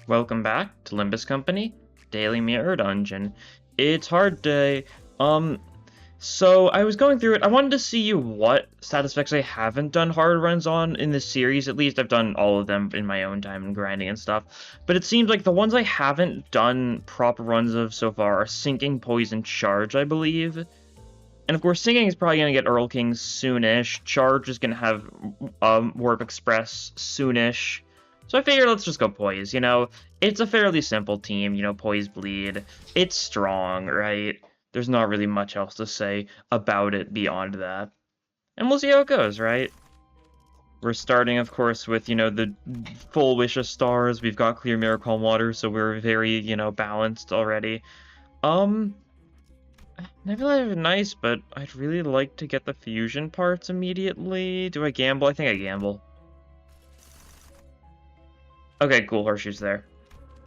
Welcome back to Limbus Company, Daily Mirror Dungeon. It's hard day. So I was going through it. I wanted to see what status effects I haven't done hard runs on in this series. At least I've done all of them in my own time and grinding and stuff. But it seems like the ones I haven't done proper runs of so far are Sinking, Poison, Charge, I believe. And of course, Sinking is probably going to get Earl King soonish. Charge is going to have Warp Express soonish. So I figured let's just go Poise, It's a fairly simple team, Poise Bleed. It's strong, right? There's not really much else to say about it beyond that. And we'll see how it goes, right? We're starting, of course, with, the full Wish of Stars. We've got Clear Mirror Calm Water, so we're very, balanced already. Nebula is nice, but I'd really like to get the fusion parts immediately. Do I gamble? I think I gamble. Okay, cool, Horseshoe's there.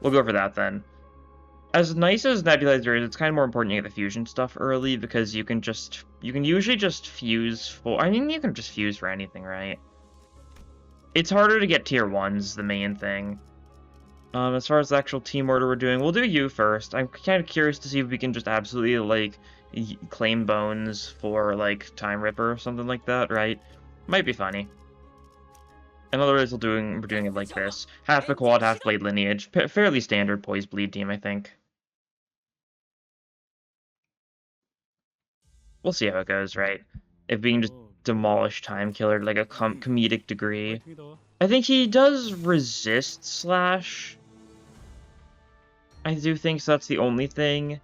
We'll go for that then. As nice as Nebulizer is, it's kind of more important you get the fusion stuff early because you can usually just fuse for, you can just fuse for anything, right? It's harder to get tier 1s, the main thing. As far as the actual team order we're doing, we'll do you first. I'm kind of curious to see if we can just absolutely, claim bones for, Time Ripper or something like that, right? Might be funny. In other words, we're doing it like this. Half the quad, half blade lineage. Fairly standard Poise Bleed team, I think. We'll see how it goes, right? If we can just demolish Time Killer to, a comedic degree. I think he does resist slash. I do think so, that's the only thing.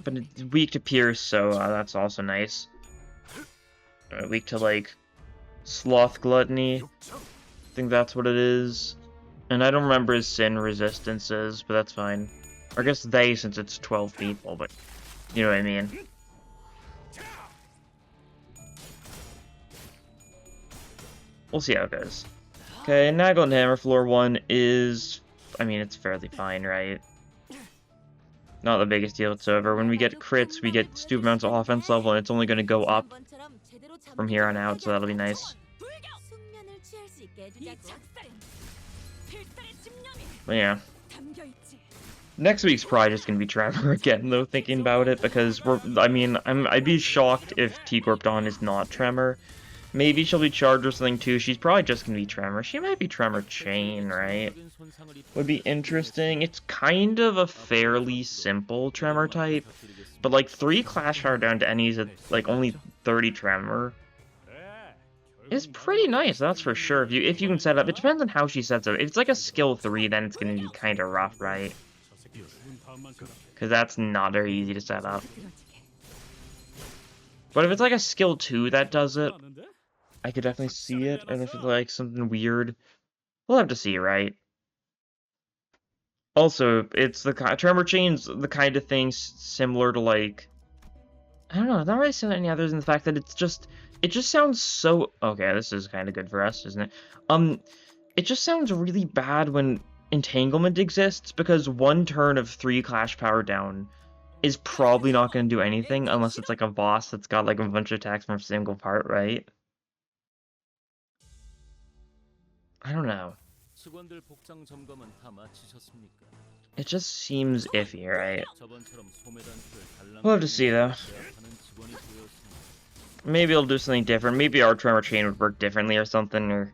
But it's weak to Pierce, so that's also nice. Weak to, Sloth Gluttony. I think that's what it is. And I don't remember his Sin resistances, but that's fine. Or I guess they, since it's 12 people, but you know what I mean. We'll see how it goes. Okay, Nagel and Hammer Floor 1 is... it's fairly fine, right? Not the biggest deal whatsoever. When we get crits, we get stupid amounts of offense level, and it's only going to go up from here on out, so that'll be nice. But yeah. Next week's probably just going to be Tremor again, though, thinking about it, because I'd be shocked if T-Corp Dawn is not Tremor. Maybe she'll be Charged or something too. She's probably just gonna be Tremor. She might be Tremor Chain, right? Would be interesting. It's kind of a fairly simple Tremor type, but 3 Clash Power down to Ennies at only 30 Tremor is pretty nice. That's for sure. If you can set up, it depends on how she sets up. If it's a skill 3, then it's gonna be kind of rough, right? Because that's not very easy to set up. But if it's a skill 2 that does it, I could definitely see it, and if it's something weird, we'll have to see, right? Also, it's the Tremor Chain's the kind of thing similar to I don't know, not really similar to any others in the fact that it just sounds so... Okay, this is kind of good for us, isn't it? It just sounds really bad when Entanglement exists, because 1 turn of 3 Clash Power down is probably not going to do anything unless it's a boss that's got a bunch of attacks from a single part, right? I don't know. It just seems iffy, right? We'll have to see, though. Maybe it'll do something different. Maybe our Tremor Chain would work differently or something, or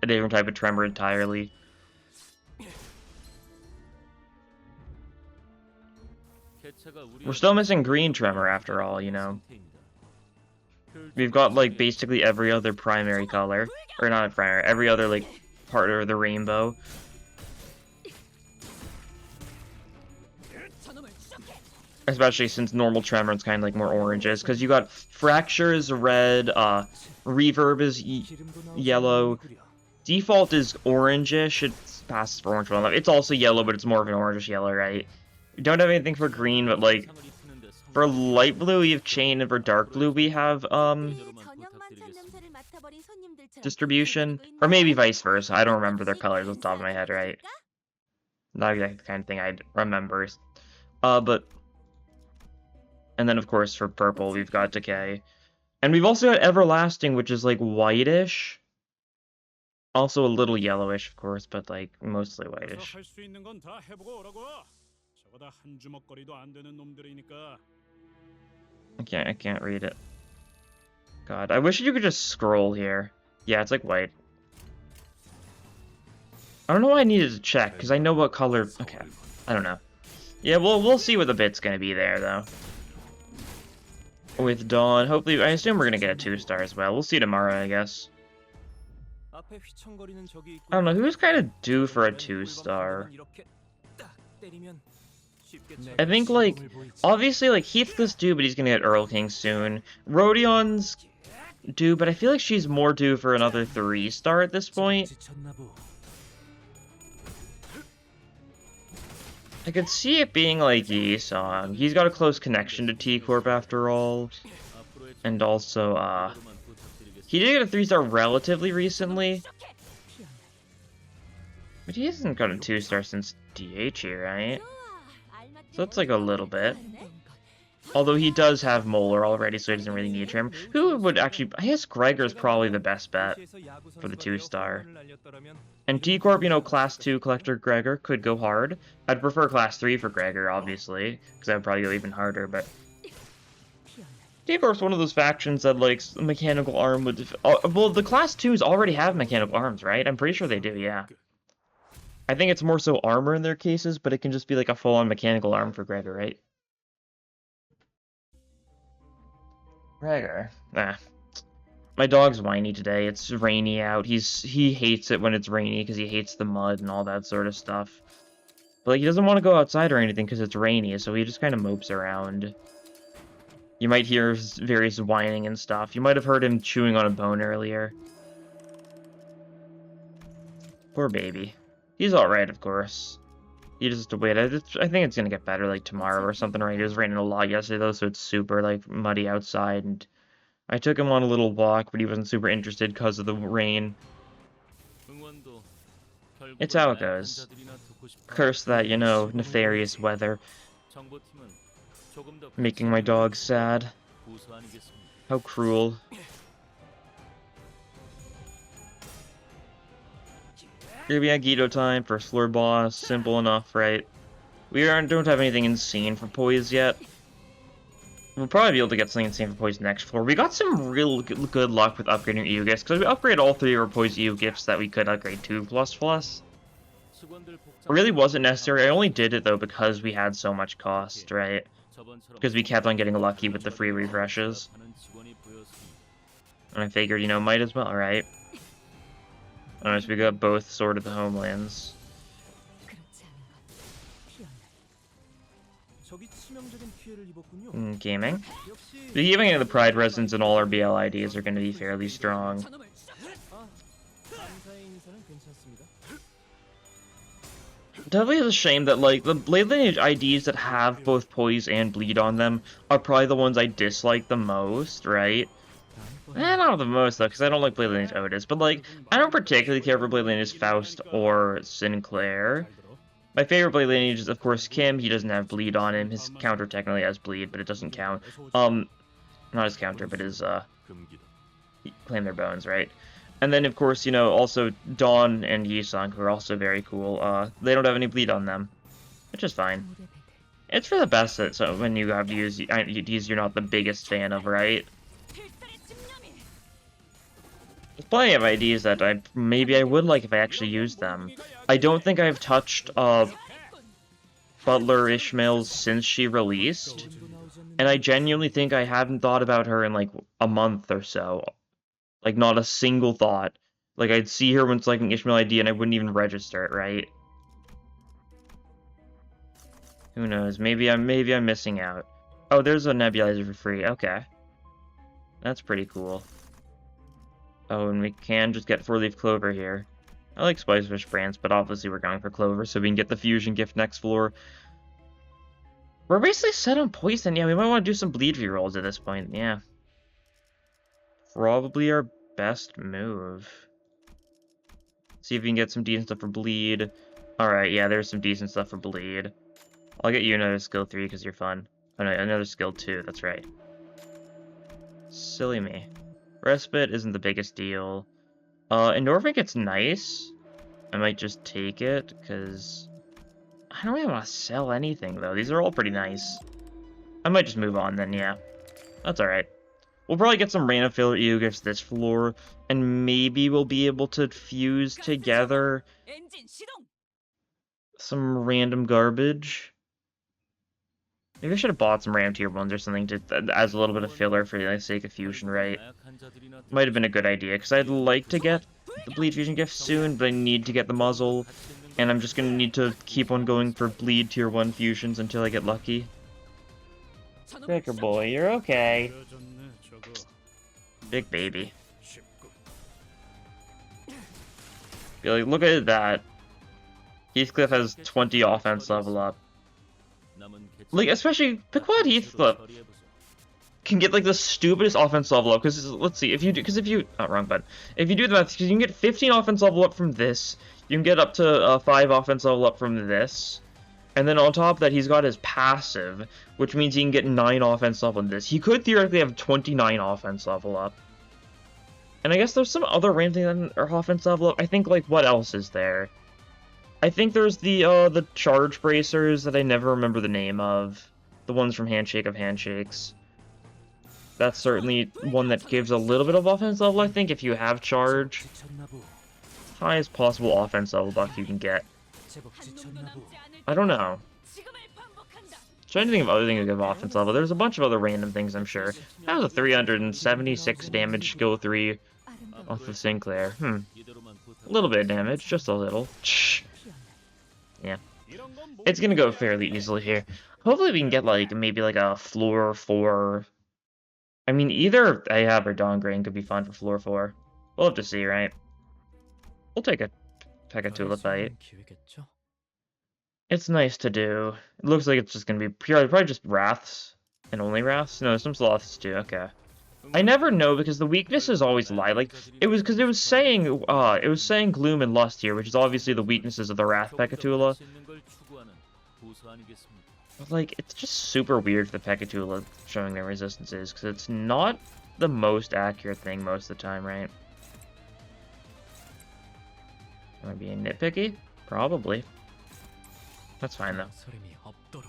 a different type of Tremor entirely. We're still missing green Tremor after all, We've got, basically every other primary color. Or not primary, every other, part of the rainbow. Especially since normal Tremor is kind of, more oranges. Because you got Fracture is red, Reverb is yellow. Default is orangish, it passes for orange. It's also yellow, but it's more of an orangish yellow, right? We don't have anything for green, but, for light blue, we have Chain, and for dark blue, we have, distribution. Or maybe vice versa. I don't remember their colors off the top of my head, right? Not exactly the kind of thing I'd remember. But... And then, of course, for purple, we've got Decay. And we've also got Everlasting, which is, whitish. Also a little yellowish, of course, but like mostly whitish. I can't read it. God, I wish you could just scroll here. Yeah, it's like white. I don't know why I needed to check, because I know what color... Okay, I don't know. Yeah, we'll see what the bit's gonna be there, though. With Dawn, hopefully, I assume we're gonna get a 2-star as well. We'll see tomorrow, I guess. I don't know, who's kind of due for a 2-star? I think, like, obviously, like, Heathcliff's due, but he's gonna get Earl King soon. Rhodion's due, but I feel like she's more due for another 3-star at this point. I could see it being like Yisong. He's got a close connection to T-Corp after all. And also, he did get a 3-star relatively recently. But he hasn't got a 2-star since DHE, right? So that's like a little bit. Although he does have Molar already, so he doesn't really need Trim. Who would actually... I guess Gregor's probably the best bet for the 2-star. And T-Corp, you know, Class 2 Collector Gregor could go hard. I'd prefer Class 3 for Gregor, obviously, because that would probably go even harder, but... T-Corp's one of those factions that, like, Mechanical Arm would... well, the Class 2s already have Mechanical Arms, right? I'm pretty sure they do, yeah. I think it's more so armor in their cases, but it can just be, like, a full-on Mechanical Arm for Gregor, right? Gregor. Nah. My dog's whiny today. It's rainy out. He hates it when it's rainy because he hates the mud and all that sort of stuff. But like, he doesn't want to go outside or anything because it's rainy, so he just kind of mopes around. You might hear various whining and stuff. You might have heard him chewing on a bone earlier. Poor baby. He's alright, of course. You just have to wait. I think it's gonna get better, like, tomorrow or something, right? It was raining a lot yesterday, though, so it's super, like, muddy outside, and I took him on a little walk, but he wasn't super interested because of the rain. It's how it goes. Curse that, you know, nefarious weather. Making my dog sad. How cruel. Here we have Guido time, first floor boss, simple enough, right? We don't have anything insane for Poise yet. We'll probably be able to get something insane for Poise next floor. We got some real good luck with upgrading EU gifts, because we upgraded all 3 of our Poise EU gifts that we could upgrade 2++. It really wasn't necessary. I only did it, though, because we had so much cost, right? Because we kept on getting lucky with the free refreshes. And I figured, you know, might as well, right? Alright, so we got both Sword of the Homelands. Gaming. The gaming and the Pride Residence and all our BL IDs are going to be fairly strong. Definitely a shame that, like, the Blade Lineage IDs that have both Poise and Bleed on them are probably the ones I dislike the most, right? Not the most, though, because I don't like Blade Lineage Otis, but, like, I don't particularly care for Blade Lineage Faust or Sinclair. My favorite Blade Lineage is, of course, Kim. He doesn't have Bleed on him. His counter technically has Bleed, but it doesn't count. Not his counter, but his, Claim Their Bones, right? And then, of course, you know, also Dawn and Yisung, who are also very cool. They don't have any Bleed on them, which is fine. It's for the best that, so when you have to use IDs you're not the biggest fan of, right? There's plenty of IDs that maybe I would like if I actually used them. I don't think I've touched Butler Ishmael's since she released, and I genuinely think I haven't thought about her in like a month or so. Like, not a single thought. Like, I'd see her when selecting Ishmael ID and I wouldn't even register it, right? Who knows? Maybe I'm missing out. Oh, there's a nebulizer for free. Okay. That's pretty cool. Oh, and we can just get 4-leaf clover here. I like Spicefish brands, but obviously we're going for clover, so we can get the fusion gift next floor. We're basically set on poison. Yeah, we might want to do some bleed rerolls at this point. Yeah. Probably our best move. See if we can get some decent stuff for bleed. Alright, yeah, there's some decent stuff for bleed. I'll get you another skill 3 because you're fun. Oh no, another skill 2, that's right. Silly me. Respite isn't the biggest deal. Endorphin gets nice. I might just take it, because I don't really want to sell anything, though. These are all pretty nice. I might just move on then, yeah. That's alright. We'll probably get some random filler EU gifts this floor, and maybe we'll be able to fuse together some random garbage. Maybe I should have bought some RAM tier 1s or something to as a little bit of filler for the sake of fusion, right? Might have been a good idea, because I'd like to get the bleed fusion gift soon, but I need to get the muzzle, and I'm just going to need to keep on going for bleed tier 1 fusions until I get lucky. Picker boy, you're okay. Big baby. Like, look at that. Heathcliff has 20 offense level up. Like, especially Pequod Heathcliff can get like the stupidest offense level up. Because let's see, if you do, not wrong button. If you do the math, because you can get 15 offense level up from this, you can get up to 5 offense level up from this, and then on top of that, he's got his passive, which means he can get 9 offense level in this. He could theoretically have 29 offense level up. And I guess there's some other random things that are offense level up. I think, like, what else is there? I think there's the charge bracers that I never remember the name of. The ones from Handshake of Handshakes. That's certainly one that gives a little bit of offense level, I think, if you have charge. Highest possible offense level buff you can get. I don't know. Trying to think of other things that give offense level. There's a bunch of other random things, I'm sure. That was a 376 damage skill 3 off of Sinclair. A little bit of damage, just a little. Yeah. It's gonna go fairly easily here. Hopefully we can get, like, maybe like a floor 4. I mean, either Ahab or Dawngrain could be fun for floor 4. We'll have to see, right? We'll take a Pekatula fight. It's nice to do. It looks like it's just gonna be probably just Wraths. And only Wraths? No, some Sloths too, okay. I never know because the weaknesses always lie. Like, it was saying Gloom and Lust here, which is obviously the weaknesses of the Wrath Pekatula. But, like, it's just super weird for the Pekatula showing their resistances, because it's not the most accurate thing most of the time, right? Am I being nitpicky? Probably. That's fine, though.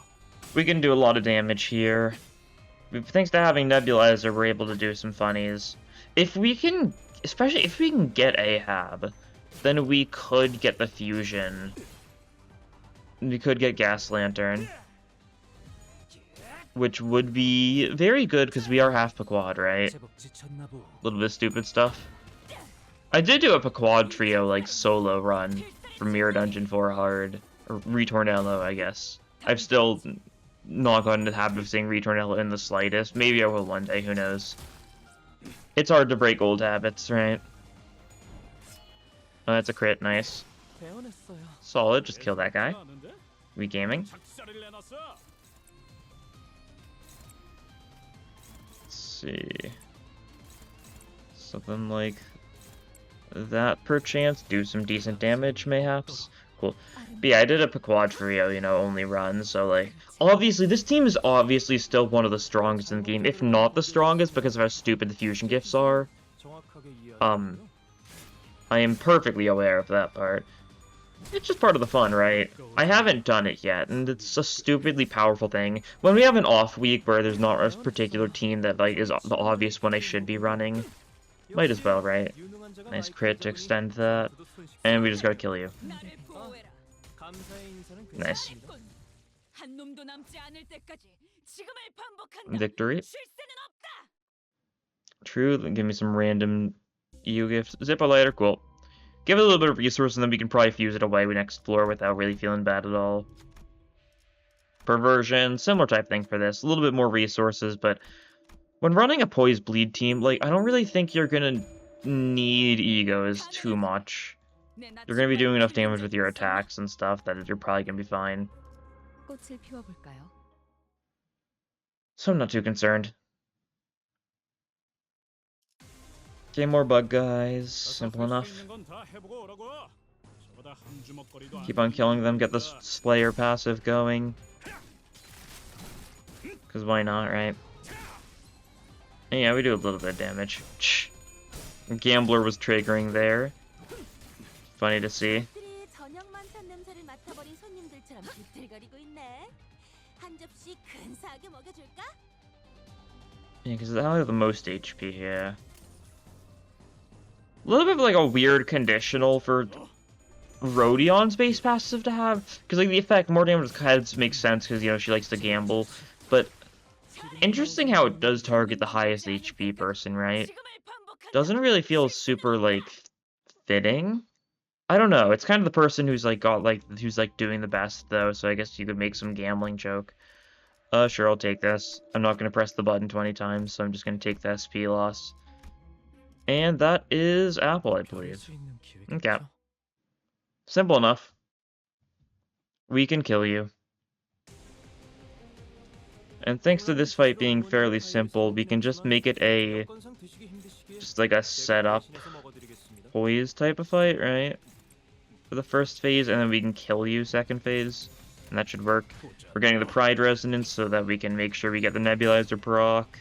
We can do a lot of damage here. Thanks to having Nebulizer, we're able to do some funnies. If we can, especially if we can get Ahab, then we could get the fusion. We could get Gas Lantern. Which would be very good, because we are half Pequod, right? A little bit of stupid stuff. I did do a Pequod trio, like, solo run for Mirror Dungeon 4 hard. Or Ritornello, I guess. I've still not gotten into the habit of saying Ritornello in the slightest. Maybe I will one day, who knows. It's hard to break old habits, right? Oh, that's a crit, nice. Solid, just kill that guy. Regaming. Let's see. Something like that, perchance. Do some decent damage, mayhaps. Cool. But yeah, I did a Pequod trio, you know, only run, so, like, obviously, this team is obviously still one of the strongest in the game, if not the strongest, because of how stupid the fusion gifts are. I am perfectly aware of that part. It's just part of the fun, right? I haven't done it yet, and it's a stupidly powerful thing. When we have an off week where there's not a particular team that, like, is the obvious one I should be running, might as well, right? Nice crit to extend that. And we just gotta kill you. Nice. Victory. True, then give me some random EU gifts. Zippo lighter, cool. Give it a little bit of resource and then we can probably fuse it away next floor without really feeling bad at all. Perversion, similar type thing for this. A little bit more resources, but when running a Poise Bleed team, like, I don't really think you're gonna need egos too much. You're gonna be doing enough damage with your attacks and stuff that you're probably gonna be fine. So I'm not too concerned. Okay, more bug guys. Simple enough. Keep on killing them, get the Slayer passive going. Because why not, right? And yeah, we do a little bit of damage. Gambler was triggering there. Funny to see. Yeah, because I have the most HP here. A little bit of like a weird conditional for Rhodion's base passive to have, because like the effect more damage with heads makes sense because you know she likes to gamble, but interesting how it does target the highest HP person, right? Doesn't really feel super like fitting. I don't know. It's kind of the person who's like who's like doing the best though, so I guess you could make some gambling joke. Sure, I'll take this. I'm not gonna press the button 20 times, so I'm just gonna take the SP loss. And that is Apple, I believe. Okay. Simple enough. We can kill you. And thanks to this fight being fairly simple, we can just make it just like a setup poise type of fight, right? For the first phase, and then we can kill you second phase. And that should work. We're getting the Pride Resonance so that we can make sure we get the Nebulizer proc.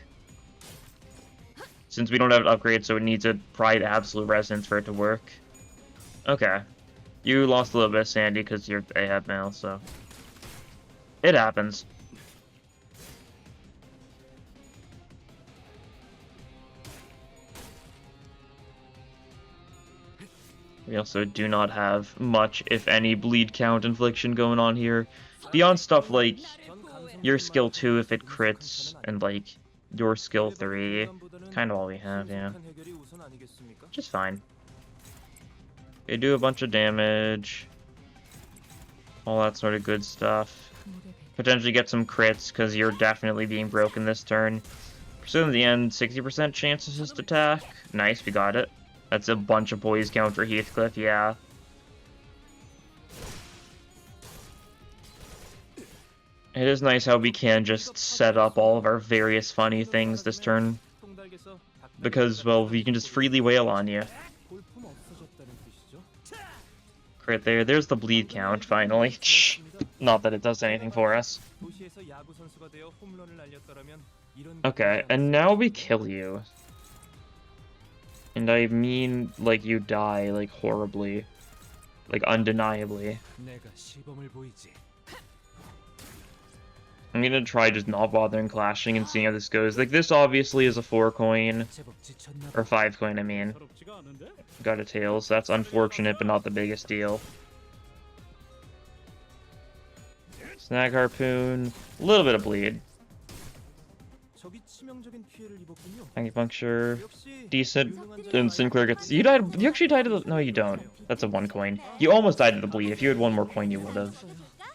Since we don't have an upgrade, so it needs a Pride Absolute Resonance for it to work. Okay. You lost a little bit of Sandy because you're AHAB male, so... it happens. We also do not have much, if any, bleed count infliction going on here. Beyond stuff like your skill 2 if it crits, and like your skill 3. Kind of all we have, yeah. Which is fine. They do a bunch of damage. All that sort of good stuff. Potentially get some crits, because you're definitely being broken this turn. So in the end, 60% chance to just attack. Nice, we got it. That's a bunch of poise count for Heathcliff, yeah. It is nice how we can just set up all of our various funny things this turn. Because, well, we can just freely wail on you. Crit there. There's the bleed count, finally. Not that it does anything for us. Okay, and now we kill you. And I mean, like, you die, like, horribly. Like, undeniably. I'm gonna try just not bothering clashing and seeing how this goes. Like, this obviously is a 4 coin. Or 5 coin, I mean. Got a tail, so that's unfortunate, but not the biggest deal. Snag Harpoon. A little bit of bleed. Acupuncture. Decent. And Sinclair gets... You died... You actually died to the... No, you don't. That's a 1 coin. You almost died to the bleed. If you had 1 more coin, you would have.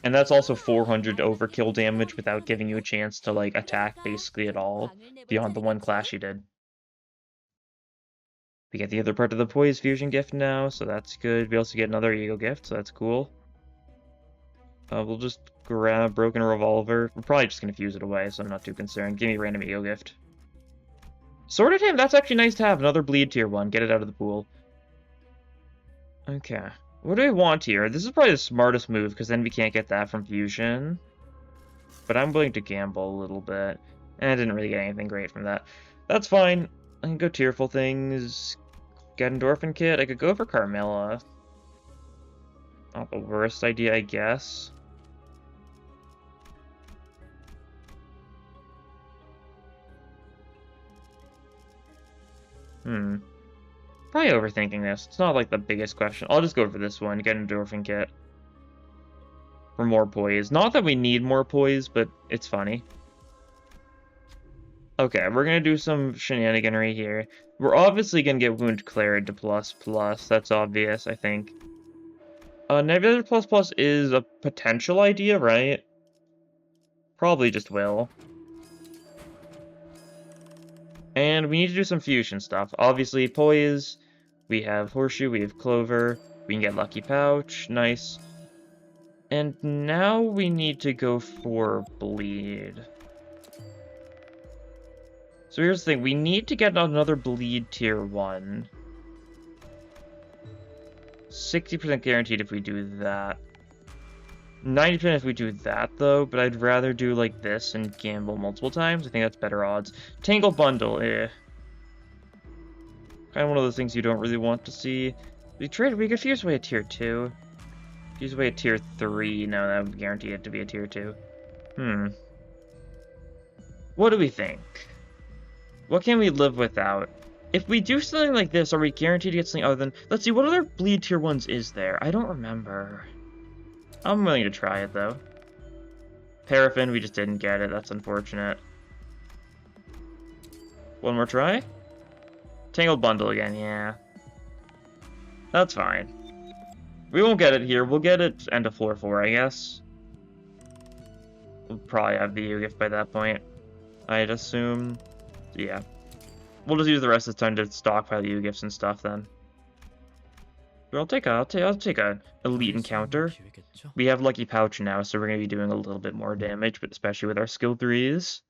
And that's also 400 overkill damage without giving you a chance to, like, attack basically at all. Beyond the 1 clash you did. We get the other part of the Poise Fusion gift now, so that's good. We also get another Ego gift, so that's cool. We'll just grab Broken Revolver. We're probably just gonna fuse it away, so I'm not too concerned. Give me a random Ego gift. Sword of Him, that's actually nice to have. Another bleed tier 1. Get it out of the pool. Okay. What do we want here? This is probably the smartest move, because then we can't get that from fusion. But I'm willing to gamble a little bit. And I didn't really get anything great from that. That's fine. I can go Tearful Things. Get Endorphin Kit. I could go for Carmilla. Not the worst idea, I guess. Probably overthinking this. It's not like the biggest question. I'll just go for this one. Get an Endorphin Kit. For more poise. Not that we need more poise, but it's funny. Okay, we're gonna do some shenaniganery here. We're obviously gonna get Wound Cleared to ++. That's obvious, I think. Nebulizer ++ is a potential idea, right? Probably just will. And we need to do some fusion stuff. Obviously, Poise. We have Horseshoe, we have Clover. We can get Lucky Pouch. Nice. And now we need to go for Bleed. So here's the thing. We need to get another Bleed tier 1. 60% guaranteed if we do that. 90% if we do that, though, but I'd rather do like this and gamble multiple times. I think that's better odds. Tangle Bundle, eh. Kind of one of those things you don't really want to see. We could fuse away a tier 2. Fuse away a tier 3. No, that would guarantee it to be a tier 2. What do we think? What can we live without? If we do something like this, are we guaranteed to get something other than... Let's see, what other bleed tier 1s is there? I don't remember. I'm willing to try it, though. Paraffin, we just didn't get it. That's unfortunate. One more try? Tangled Bundle again, yeah. That's fine. We won't get it here. We'll get it end of floor 4, I guess. We'll probably have the U-Gift by that point, I'd assume. Yeah. We'll just use the rest of the time to stockpile the U-Gifts and stuff then. I'll take a elite encounter. We have Lucky Pouch now, so we're gonna be doing a little bit more damage, but especially with our skill 3s.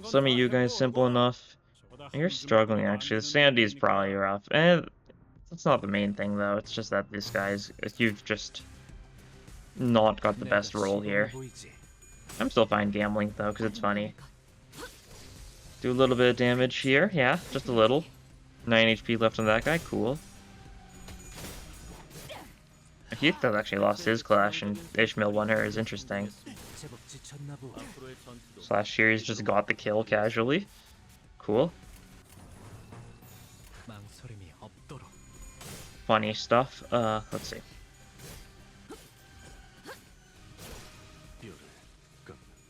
Some of you guys simple enough. You're struggling actually. The sanity is probably rough. That's not the main thing though. It's just that these guys, you've just not got the best roll here. I'm still fine gambling though, because it's funny. Do a little bit of damage here, yeah, just a little. 9 HP left on that guy, cool. Heath actually lost his clash, and Ishmael won hers, interesting. Slash Shears just got the kill casually. Cool. Funny stuff. Let's see.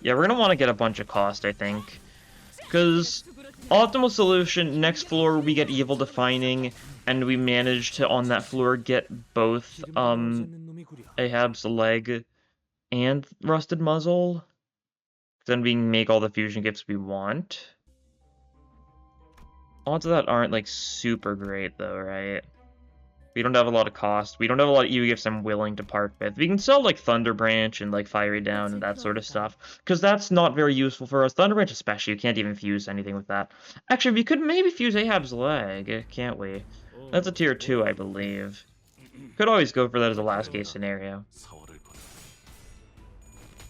Yeah, we're gonna want to get a bunch of cost, I think. Because optimal solution, next floor we get Evil Defining, and we manage to, on that floor, get both Ahab's leg and Rusted Muzzle. Then we can make all the fusion gifts we want. Odds of that aren't, like, super great, though, right? We don't have a lot of cost. We don't have a lot of E-gifts I'm willing to part with. We can sell, like, Thunder Branch and, like, Fiery Down and that sort of stuff. Because that's not very useful for us. Thunder Branch especially, you can't even fuse anything with that. Actually, we could maybe fuse Ahab's leg, can't we? That's a tier 2, I believe. Could always go for that as a last case scenario.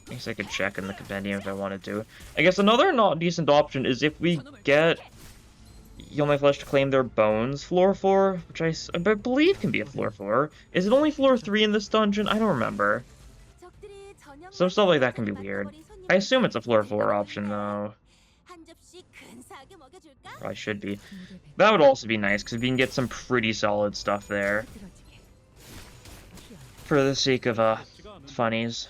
I guess I could check in the compendium if I wanted to. I guess another not decent option is if we get Heal My Flesh to claim their bones floor 4, which I believe can be a floor 4. Is it only floor 3 in this dungeon? I don't remember. Some stuff like that can be weird. I assume it's a floor 4 option, though. Probably should be. That would also be nice, because we can get some pretty solid stuff there. For the sake of, funnies.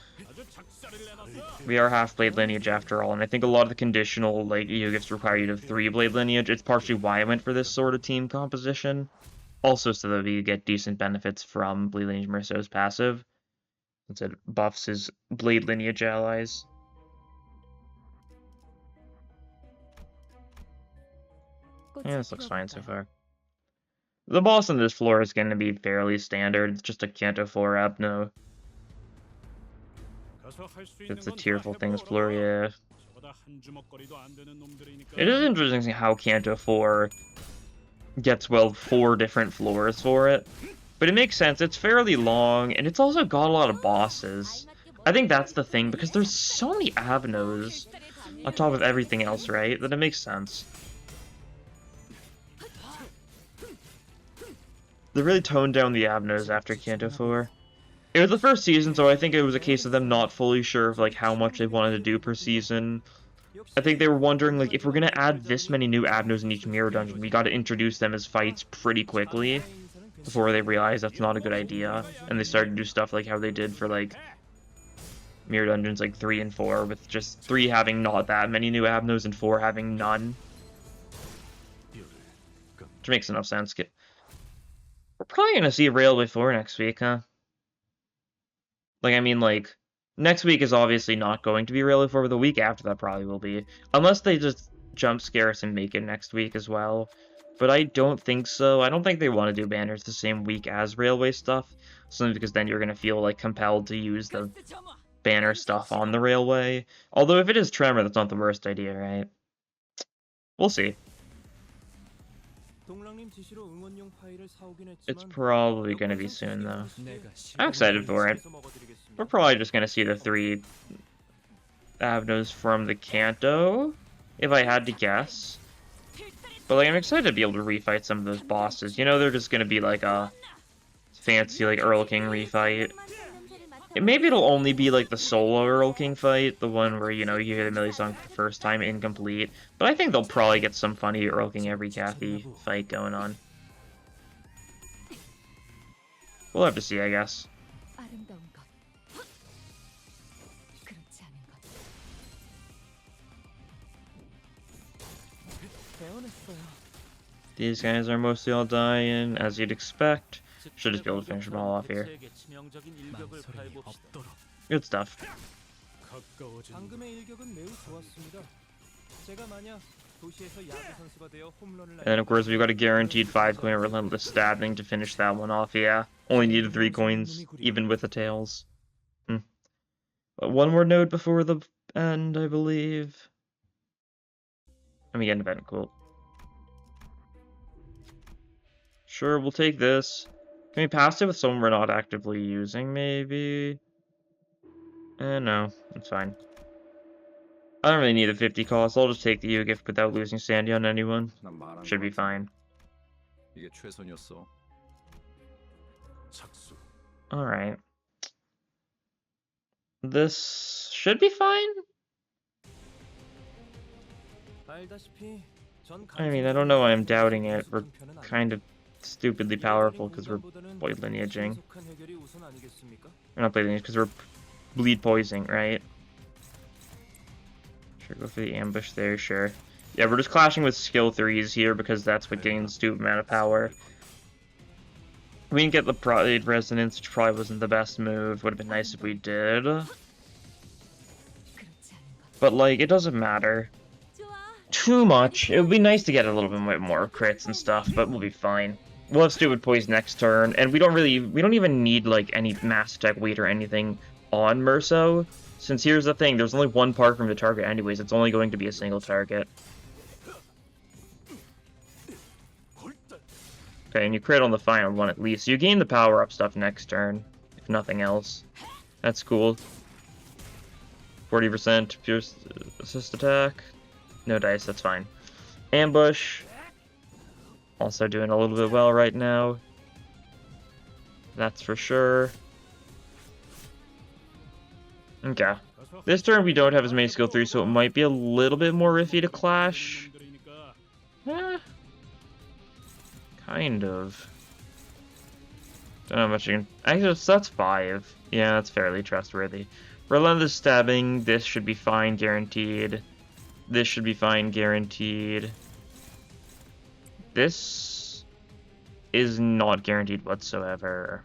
We are half-blade lineage after all, and I think a lot of the conditional, like, U-Gifts require you to have 3-blade lineage. It's partially why I went for this sort of team composition. Also so that we get decent benefits from Blade Lineage Merceau's passive, since it buffs his blade lineage allies. Yeah, this looks fine so far. The boss on this floor is going to be fairly standard. It's just a Canto 4 Abno. It's a tearful things floor, yeah. It is interesting how Canto 4 gets, well, 4 different floors for it. But it makes sense, it's fairly long, and it's also got a lot of bosses. I think that's the thing, because there's so many Abnos on top of everything else, right? That it makes sense. They really toned down the Abnos after Canto 4. It was the first season, so I think it was a case of them not fully sure of, like, how much they wanted to do per season. I think they were wondering, like, if we're gonna add this many new Abnos in each mirror dungeon, we gotta introduce them as fights pretty quickly before they realized that's not a good idea. And they started to do stuff like how they did for, like, mirror dungeons like 3 and 4, with just 3 having not that many new Abnos and 4 having none. Which makes enough sense. We're probably gonna see Railway 4 next week, huh? Like, I mean, like, next week is obviously not going to be Railway 4, but the week after that probably will be. Unless they just jump scare us and make it next week as well. But I don't think so. I don't think they want to do banners the same week as Railway stuff. Simply because then you're going to feel, like, compelled to use the banner stuff on the Railway. Although if it is Tremor, that's not the worst idea, right? We'll see. It's probably going to be soon, though. I'm excited for it. We're probably just going to see the 3 Abnos from the Kanto, if I had to guess. But like, I'm excited to be able to refight some of those bosses. You know, they're just gonna be like a fancy like Earl King refight. Maybe it'll only be like the solo Earl King fight, the one where, you know, you hear the Millie song for the first time, incomplete. But I think they'll probably get some funny Earl King every Kathy fight going on. We'll have to see, I guess. These guys are mostly all dying, as you'd expect. Should just be able to finish them all off here. Good stuff. And of course, we've got a guaranteed 5-coin relentless stabbing to finish that one off, yeah. Only needed 3 coins, even with the tails. But one more node before the end, I believe. Let me get an event, cool. Sure, we'll take this. Can we pass it with someone we're not actively using, maybe? No, it's fine. I don't really need a 50 cost, I'll just take the U-gift without losing Sandy on anyone. Should be fine. Alright. This should be fine? I mean, I don't know why I'm doubting it. We're kind of stupidly powerful because we're blade lineaging. We're not blade lineage because we're bleed poisoning, right? Sure, go for the ambush there, sure. Yeah, we're just clashing with skill 3s here because that's what gains stupid amount of power. We didn't get the Blade Resonance, which probably wasn't the best move. Would have been nice if we did. But, like, it doesn't matter too much. It would be nice to get a little bit more crits and stuff, but we'll be fine. We'll have stupid poison next turn, and we don't even need like any mass attack weight or anything on Merso, since here's the thing, there's only one part from the target anyways, it's only going to be a single target. Okay, and you crit on the final one at least, so you gain the power-up stuff next turn, if nothing else. That's cool. 40% pure assist attack. No dice, that's fine. Ambush. Also doing a little bit well right now. That's for sure. Okay. This turn we don't have as many skill 3, so it might be a little bit more iffy to clash. Kind of. Don't know how much you can... Actually, that's 5. Yeah, that's fairly trustworthy. Relentless stabbing, this should be fine, guaranteed. This should be fine, guaranteed. This is not guaranteed whatsoever.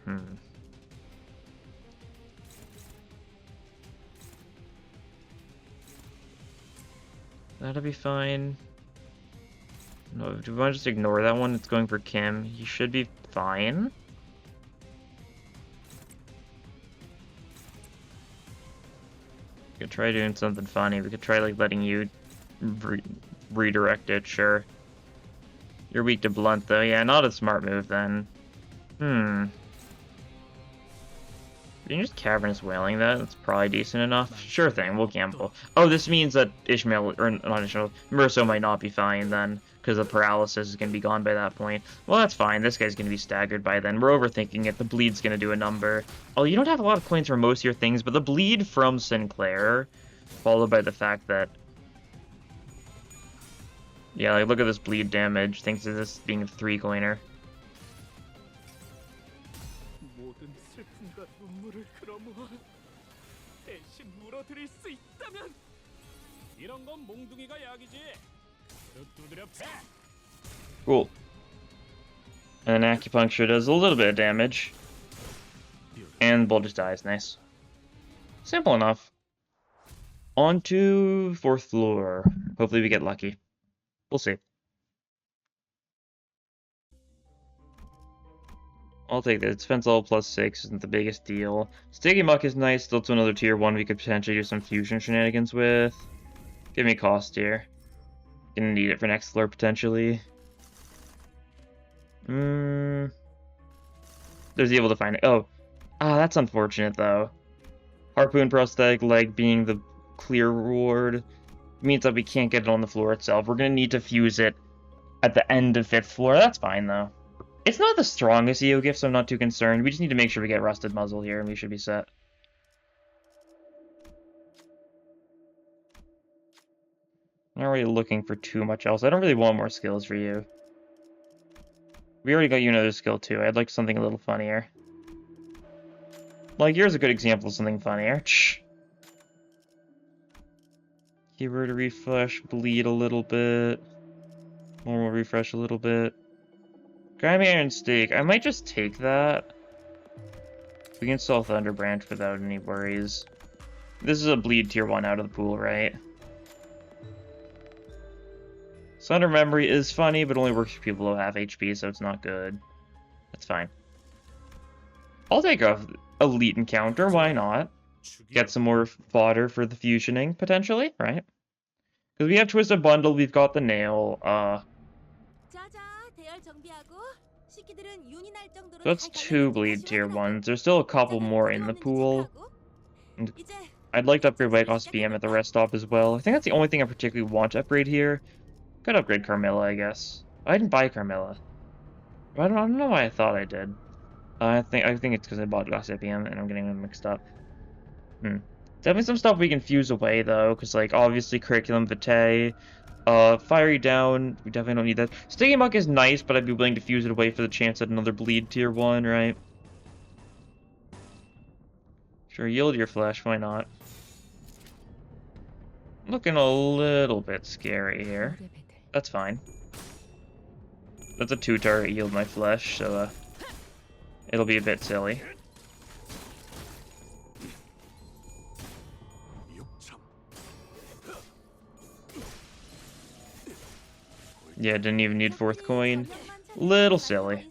That'll be fine. No, do we want to just ignore that one? It's going for Kim. He should be fine. We could try doing something funny. We could try like letting you redirect it, sure. You're weak to blunt though. Yeah, not a smart move then. You can just Cavernous Wailing that. That's probably decent enough. Sure thing, we'll gamble. Oh, this means that Ishmael, or not Ishmael, Merso might not be fine then, because the paralysis is going to be gone by that point. Well, that's fine. This guy's going to be staggered by then. We're overthinking it. The bleed's going to do a number. Oh, you don't have a lot of coins for most of your things, but the bleed from Sinclair, followed by the fact that... Yeah, like, look at this bleed damage. Thanks to this being a 3-coiner. Cool. And Acupuncture does a little bit of damage. And the bull just dies. Nice. Simple enough. On to 4th floor. Hopefully we get lucky. We'll see. I'll take this. Defense level +6 isn't the biggest deal. Sticky Muck is nice. Still to another tier 1 we could potentially do some fusion shenanigans with. Give me a cost here. Gonna need it for next floor potentially. There's able to find it. Oh. That's unfortunate though. Harpoon prosthetic leg being the clear reward means that we can't get it on the floor itself. We're gonna need to fuse it at the end of 5th floor. That's fine, though. It's not the strongest EO gift, so I'm not too concerned. We just need to make sure we get Rusted Muzzle here, and we should be set. I'm not really looking for too much else. I don't really want more skills for you. We already got you another skill, too. I'd like something a little funnier. Like, here's a good example of something funnier. Shh. Keyword refresh, bleed a little bit. Normal refresh a little bit. Grimy Iron Steak. I might just take that. We can sell Thunder Branch without any worries. This is a bleed tier 1 out of the pool, right? Thunder Memory is funny, but only works for people below half HP, so it's not good. That's fine. I'll take a Elite Encounter, why not? Get some more fodder for the fusioning, potentially, right? Because we have Twisted Bundle, we've got the Nail, so that's 2 bleed tier 1s. There's still a couple more in the pool. And I'd like to upgrade White Cost BM at the rest stop as well. I think that's the only thing I particularly want to upgrade here. Could upgrade Carmilla, I guess. I didn't buy Carmilla. I don't know why I thought I did. I think it's because I bought Gossip BM and I'm getting them mixed up. Definitely some stuff we can fuse away though, because like obviously Curriculum Vitae, Fiery Down, we definitely don't need that. Sticky Muck is nice, but I'd be willing to fuse it away for the chance at another bleed tier 1, right? Sure, yield your flesh, why not? Looking a little bit scary here. That's fine. That's a 2-target yield my flesh, so it'll be a bit silly. Yeah, didn't even need 4th coin. Little silly.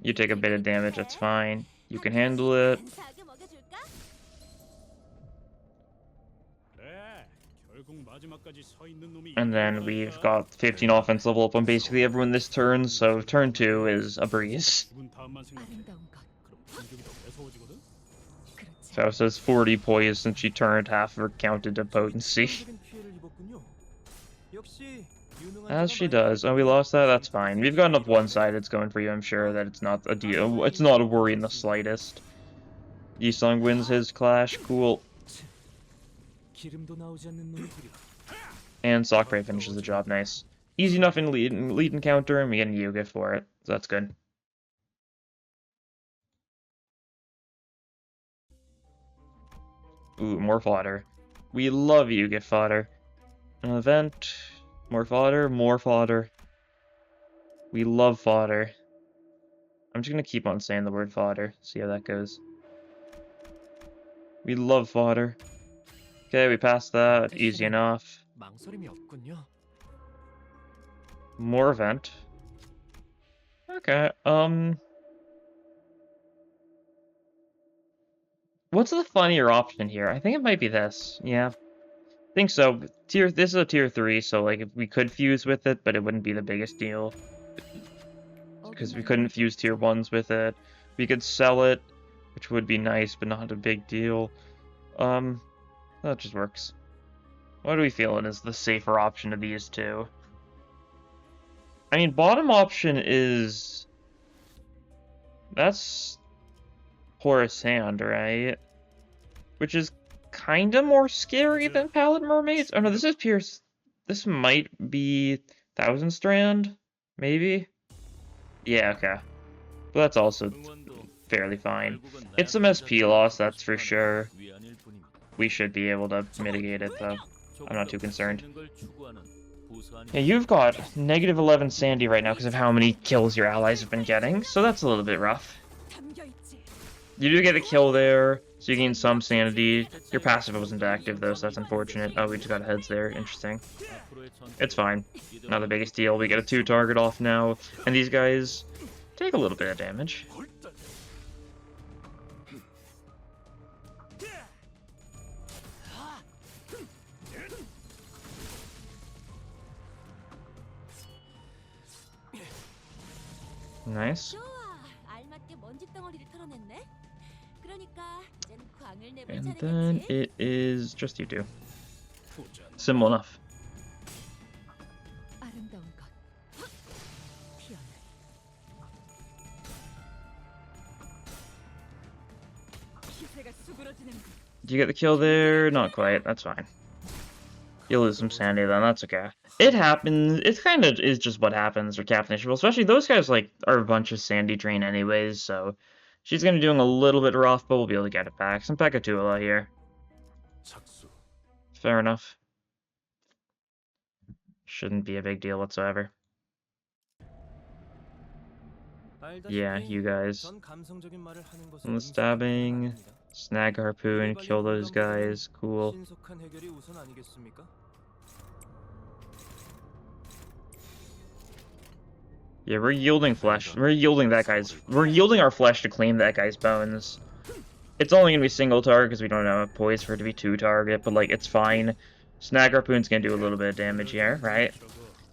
You take a bit of damage, that's fine. You can handle it. And then we've got 15 offense level up on basically everyone this turn, so turn 2 is a breeze. So it says 40 poise since she turned, half of her counted to potency. As she does. Oh, we lost that? That's fine. We've got enough one-sideds going for you, I'm sure, that it's not a deal. It's not a worry in the slightest. Yisung wins his clash. Cool. And Sockprey finishes the job. Nice. Easy enough in lead encounter, and we get a Yuga for it. So that's good. Ooh, more fodder. We love Yuga fodder. An event. More fodder, more fodder. We love fodder. I'm just gonna keep on saying the word fodder. See how that goes. We love fodder. Okay, we passed that. Easy enough. More event. Okay, what's the funnier option here? I think it might be this. Yeah. I think so. This is a tier 3, so like if we could fuse with it, but it wouldn't be the biggest deal. Because we couldn't fuse tier 1s with it. We could sell it, which would be nice, but not a big deal. That just works. What are we feeling is the safer option of these two? I mean, bottom option is... That's Porous Hand, right? Which is kind of more scary than Pallid Mermaids. Oh no, this is Pierce. This might be Thousand Strand, maybe? Yeah, okay. But that's also fairly fine. It's some SP loss, that's for sure. We should be able to mitigate it, though. I'm not too concerned. Yeah, you've got negative 11 Sandy right now because of how many kills your allies have been getting, so that's a little bit rough. You do get a kill there, so you gain some sanity. Your passive wasn't active, though, so that's unfortunate. Oh, we just got heads there. Interesting. It's fine. Not the biggest deal. We get a 2-target off now, and these guys take a little bit of damage. Nice. And then it is just you two. Simple enough. Do you get the kill there? Not quite. That's fine. You'll lose some sanity then. That's okay. It happens. It kind of is just what happens with Captain Ishmael. Especially those guys like are a bunch of sandy drain anyways. So she's gonna be doing a little bit rough, but we'll be able to get it back. Some Pekatula here. Fair enough. Shouldn't be a big deal whatsoever. Yeah, you guys. On the stabbing, snag harpoon, kill those guys. Cool. Yeah, we're yielding flesh. We're yielding that guy's. We're yielding our flesh to claim that guy's bones. It's only gonna be single target because we don't have a poise for it to be 2-target, but like it's fine. Snag harpoon's gonna do a little bit of damage here, right?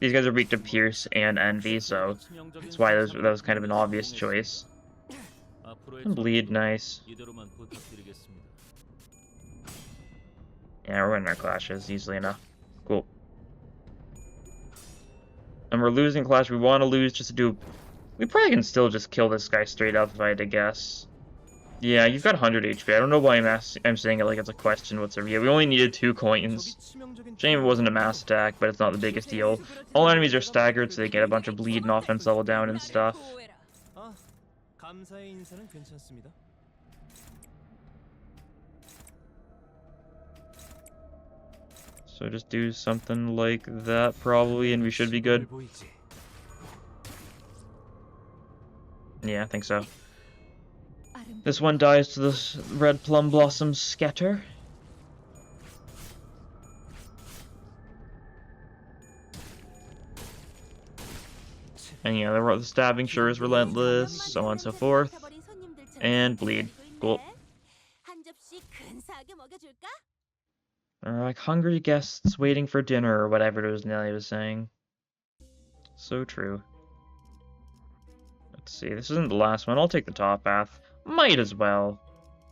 These guys are weak to Pierce and Envy, so that's why that was kind of an obvious choice. And bleed, nice. Yeah, we're winning our clashes easily enough. Cool. And we're losing clash. We want to lose just to do... We probably can still just kill this guy straight up if I had to guess. Yeah, you've got 100 HP. I don't know why I'm saying it like it's a question whatsoever. Yeah, we only needed 2 coins. Shame it wasn't a mass attack, but it's not the biggest deal. All enemies are staggered, so they get a bunch of bleed and offense level down and stuff. So just do something like that, probably, and we should be good. Yeah, I think so. This one dies to the red plum blossom scatter. And yeah, the stabbing sure is relentless, so on and so forth. And bleed. Cool. Like hungry guests waiting for dinner or whatever it was Nelly was saying. So true. Let's see, this isn't the last one. I'll take the top path. Might as well.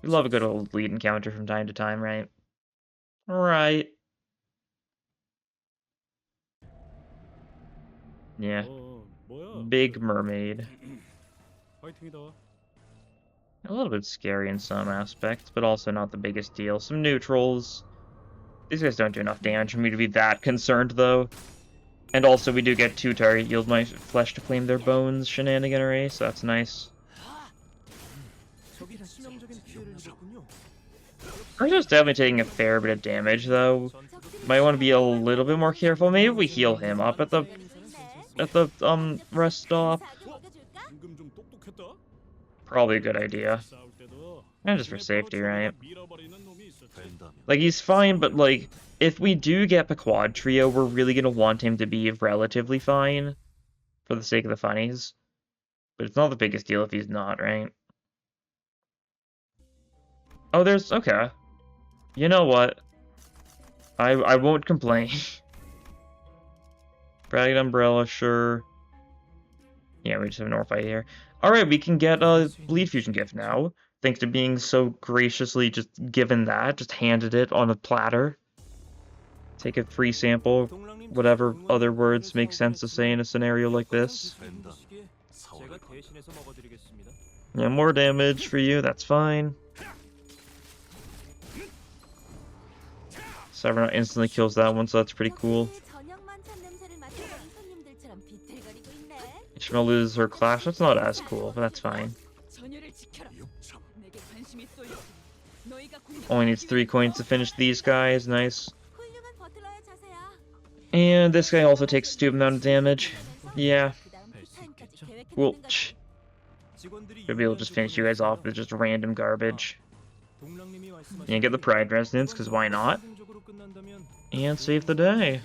We love a good old lead encounter from time to time, right? Right. Yeah. Big Mermaid. A little bit scary in some aspects, but also not the biggest deal. Some neutrals. These guys don't do enough damage for me to be that concerned, though. And also, we do get 2-target yield my flesh to claim their bones shenaniganery, so that's nice. Urzo's definitely taking a fair bit of damage, though. Might want to be a little bit more careful. Maybe we heal him up at the rest stop. Probably a good idea. And just for safety, right? Like, he's fine, but, like, if we do get the quad trio, we're really gonna want him to be relatively fine. For the sake of the funnies. But it's not the biggest deal if he's not, right? Oh, there's... okay. You know what? I won't complain. Ragged Umbrella, sure. Yeah, we just have an Orphi here. Alright, we can get a Bleed Fusion gift now. Thanks to being so graciously just given that. Just handed it on a platter. Take a free sample. Whatever other words make sense to say in a scenario like this. Yeah, more damage for you, that's fine. Severnaut instantly kills that one, so that's pretty cool. Ishmael loses her clash, that's not as cool, but that's fine. Only needs 3 coins to finish these guys, nice. And this guy also takes a stupid amount of damage. Yeah. Cool. We'll be able to just finish you guys off with just random garbage. And get the Pride Resonance, because why not? And save the day.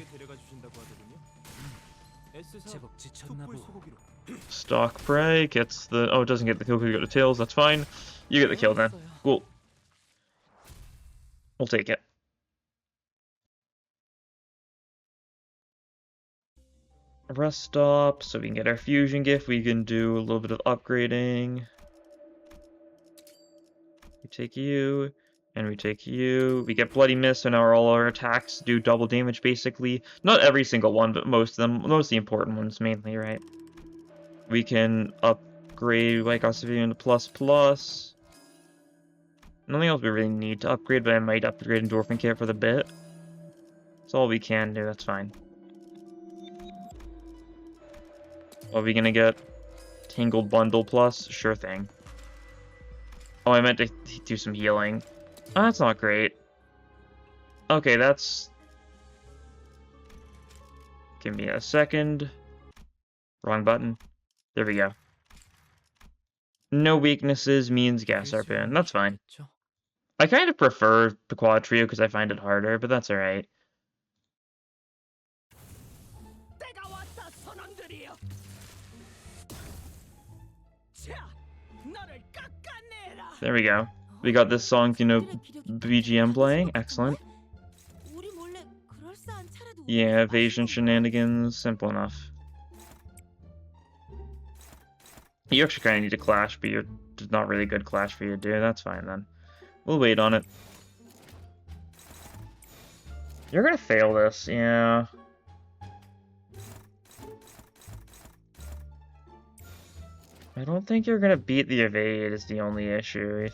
Stalk Prey gets the... oh, it doesn't get the kill because you got the tails, that's fine. You get the kill then. Cool. We'll take it. Rest stop, so we can get our fusion gift. We can do a little bit of upgrading. We take you, and we take you. We get Bloody Mist, so now all our attacks do double damage, basically. Not every single one, but most of them. Most of the important ones, mainly, right? We can upgrade White God Civilian to ++. Nothing else we really need to upgrade, but I might upgrade Endorphin Kit for the bit. That's all we can do, that's fine. What are we gonna get? Tangled Bundle Plus? Sure thing. Oh, I meant to do some healing. Oh, that's not great. Okay, that's... Give me a second. Wrong button. There we go. No weaknesses means gas harpoon. That's fine. I kind of prefer the quad trio because I find it harder, but that's alright. There we go. We got this song, you know, BGM playing. Excellent. Yeah, evasion shenanigans. Simple enough. You actually kind of need to clash, but you're not really good clash for you to do. That's fine then. We'll wait on it. You're gonna fail this, yeah. I don't think you're gonna beat the evade is the only issue.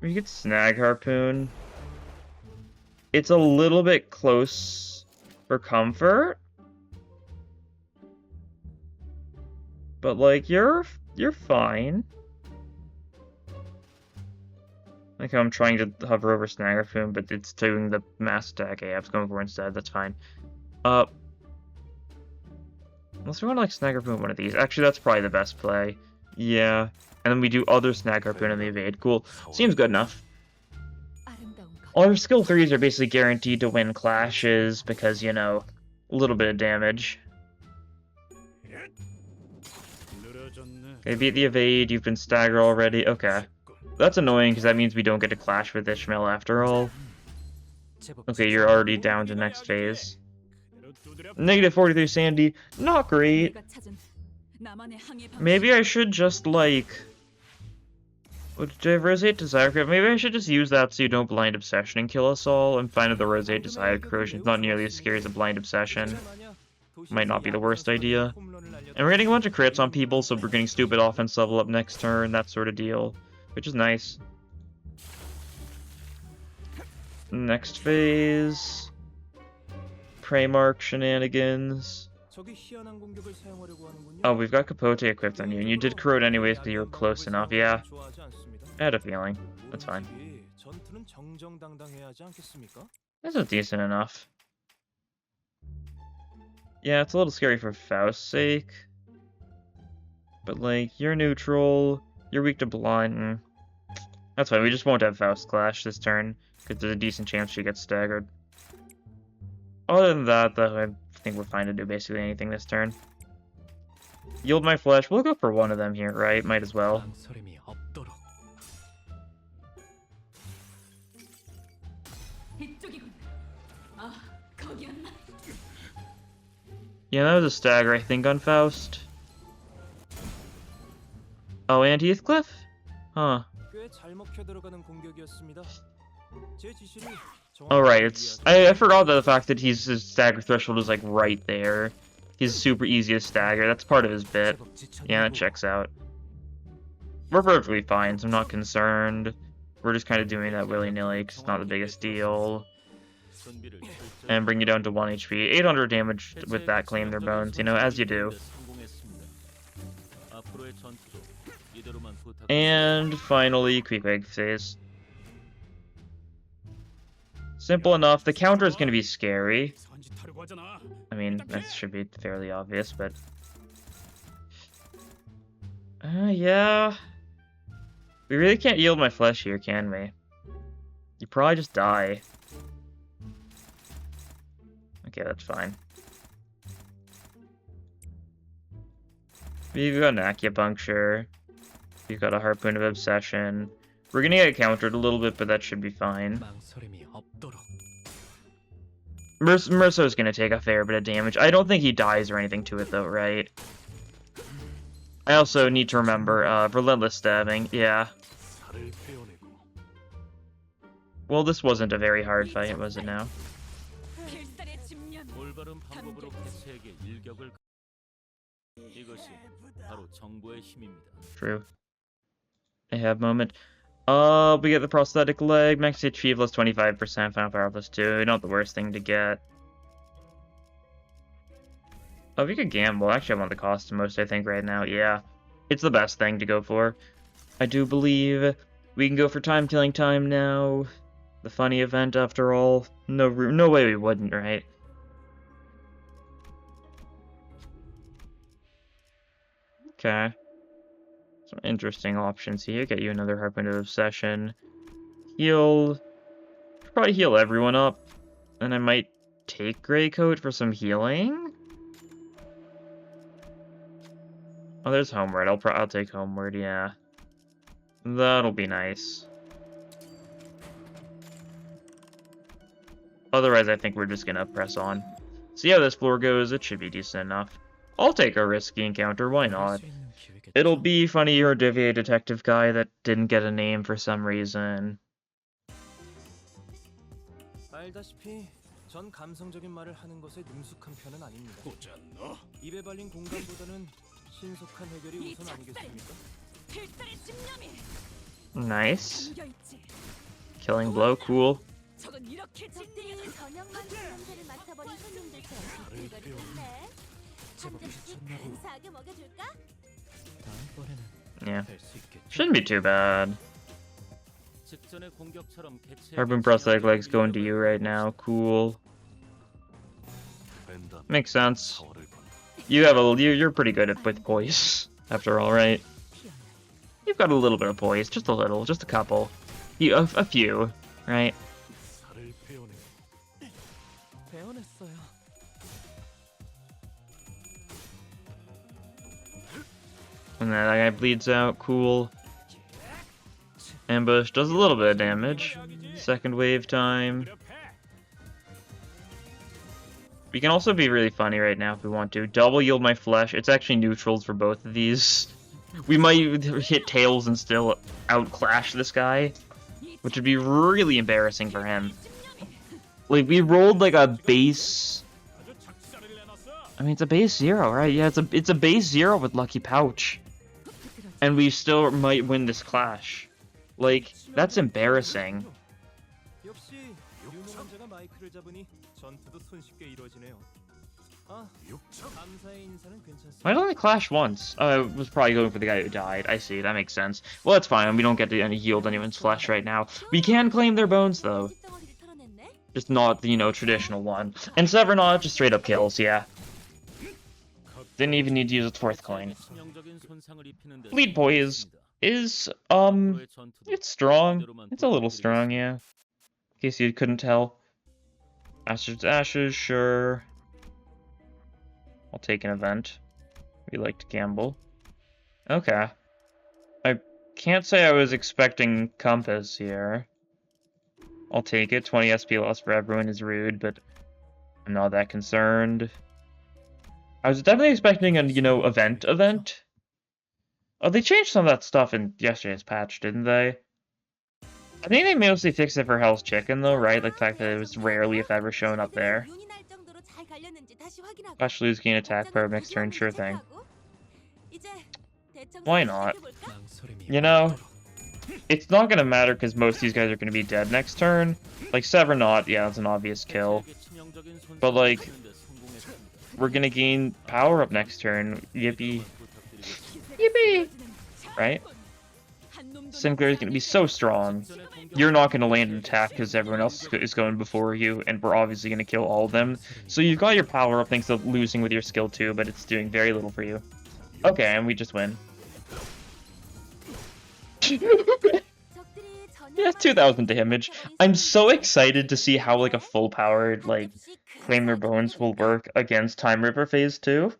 We could snag harpoon. It's a little bit close for comfort. But like you're fine. Like I'm trying to hover over snag harpoon, but it's doing the mass attack AF's going for instead. That's fine. Unless we want to like snag harpoon one of these. Actually, that's probably the best play. Yeah. And then we do other snag harpoon in the evade. Cool. Seems good enough. All our skill 3s are basically guaranteed to win clashes because, you know, a little bit of damage. Okay, beat the evade, you've been staggered already. Okay. That's annoying because that means we don't get to clash with Ishmael after all. Okay, you're already down to next phase. Negative 43 Sandy. Not great. Maybe I should just, like... What did I have? Roseate Desire? Maybe I should just use that so you don't Blind Obsession and kill us all. I'm fine with the Roseate Desire Corrosion. It's not nearly as scary as a Blind Obsession. Might not be the worst idea. And we're getting a bunch of crits on people, so we're getting stupid offense level up next turn, that sort of deal. Which is nice. Next phase. Prey Mark shenanigans. Oh, we've got Capote equipped on you, and you did corrode anyways because you were close enough, yeah. I had a feeling. That's fine. This is decent enough. Yeah, it's a little scary for Faust's sake. But, like, you're neutral, you're weak to blind. That's fine, we just won't have Faust clash this turn, because there's a decent chance she gets staggered. Other than that, though, I think we're fine to do basically anything this turn. Yield my flesh, we'll go for one of them here, right? Might as well. Yeah, that was a stagger, I think, on Faust. Oh, and Heathcliff? Huh. Alright, it's... I forgot that the fact that his stagger threshold is, like, right there. He's super easy to stagger, that's part of his bit. Yeah, that checks out. We're perfectly fine, so I'm not concerned. We're just kind of doing that willy-nilly, because it's not the biggest deal. And bring you down to 1 HP. 800 damage with that claim their bones, you know, as you do. And finally, Quick phase. Simple enough. The counter is going to be scary. I mean, that should be fairly obvious, but... yeah. We really can't yield my flesh here, can we? You probably just die. Okay, that's fine. We've got an acupuncture. We've got a harpoon of obsession. We're gonna get countered a little bit, but that should be fine. Merso's gonna take a fair bit of damage. I don't think he dies or anything to it, though, right? I also need to remember, relentless stabbing, yeah. Well, this wasn't a very hard fight, was it now? True. I have moment. We get the prosthetic leg, max HP plus 25%, final power plus 2. Not the worst thing to get. Oh, we could gamble. Actually, I want the cost most, I think, right now. Yeah. It's the best thing to go for. I do believe we can go for time-killing time now. The funny event, after all. No way we wouldn't, right? Okay. Some interesting options here. Get you another Harpoon of Obsession. Heal. Probably heal everyone up. And I might take Grey Coat for some healing. Oh, there's Homeward. I'll take Homeward, yeah. That'll be nice. Otherwise, I think we're just gonna press on. See how this floor goes, it should be decent enough. I'll take a risky encounter, why not? It'll be funny you're a Deviate detective guy that didn't get a name for some reason. 알다시피 전 감성적인 말을 하는 것에 능숙한 편은 아닙니다. 입에 발린 공감보다는 신속한 해결이 우선 아니겠습니까? Nice. Killing blow, cool. Yeah. Shouldn't be too bad. Harpoon prosthetic legs going to you right now. Cool. Makes sense. You're pretty good with poise, after all, right? You've got a little bit of poise, just a little, just a couple, a few, right? And that guy bleeds out. Cool. Ambush does a little bit of damage. Second wave time. We can also be really funny right now if we want to. Double yield my flesh. It's actually neutrals for both of these. We might hit tails and still outclash this guy, which would be really embarrassing for him. Like, we rolled like a base... I mean, it's a base 0, right? Yeah, it's a base 0 with Lucky Pouch. And we still might win this clash. Like, that's embarrassing. Why only clash once? Oh, I was probably going for the guy who died. I see, that makes sense. Well, that's fine. We don't get to yield anyone's flesh right now. We can claim their bones, though. Just not the, traditional one. And Severnaut just straight up kills, yeah. Didn't even need to use its 4th coin. Lead Poise is, it's strong. It's a little strong, yeah. In case you couldn't tell. Ashes to Ashes, sure. I'll take an event. We like to gamble. Okay. I can't say I was expecting Compass here. I'll take it. 20 SP loss for everyone is rude, but I'm not that concerned. I was definitely expecting an, event. Oh, they changed some of that stuff in yesterday's patch, didn't they? I think they mostly fixed it for Hell's Chicken, though, right? Like the fact that it was rarely, if ever, shown up there. Flash lose gain attack per next turn, sure thing. Why not? It's not gonna matter because most of these guys are gonna be dead next turn. Like Severnaut, yeah, that's an obvious kill. But like, we're gonna gain power up next turn. Yippee. Yippee! Right? Sinclair is gonna be so strong. You're not gonna land an attack because everyone else is going before you, and we're obviously gonna kill all of them. So you've got your power up thanks to losing with your skill too, but it's doing very little for you. Okay, and we just win. Yeah, 2,000 damage. I'm so excited to see how like a full powered Claim Their Bones will work against Time Ripper Phase 2.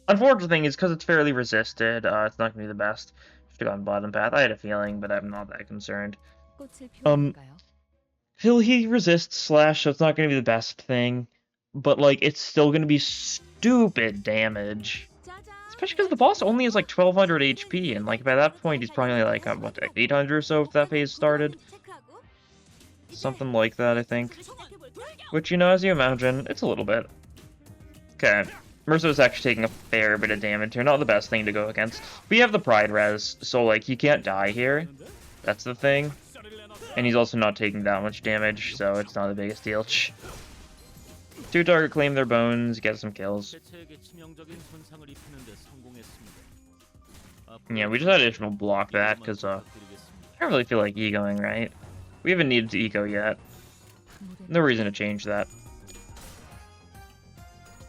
Unfortunate thing is because it's fairly resisted, it's not gonna be the best. Should have gone bottom path. I had a feeling, but I'm not that concerned. He resists slash, so it's not gonna be the best thing. But it's still gonna be stupid damage. Especially because the boss only has 1,200 HP, and by that point he's probably what, 800 or so if that phase started? Something like that, I think. Which, as you imagine, it's a little bit. Okay. Mercer's actually taking a fair bit of damage here. Not the best thing to go against. We have the Pride res, so, like, he can't die here. That's the thing. And he's also not taking that much damage, so it's not the biggest deal. 2-target claim their bones, get some kills. Yeah, we just had additional block that, because, I don't really feel like egoing, right? We haven't needed to ego yet. No reason to change that.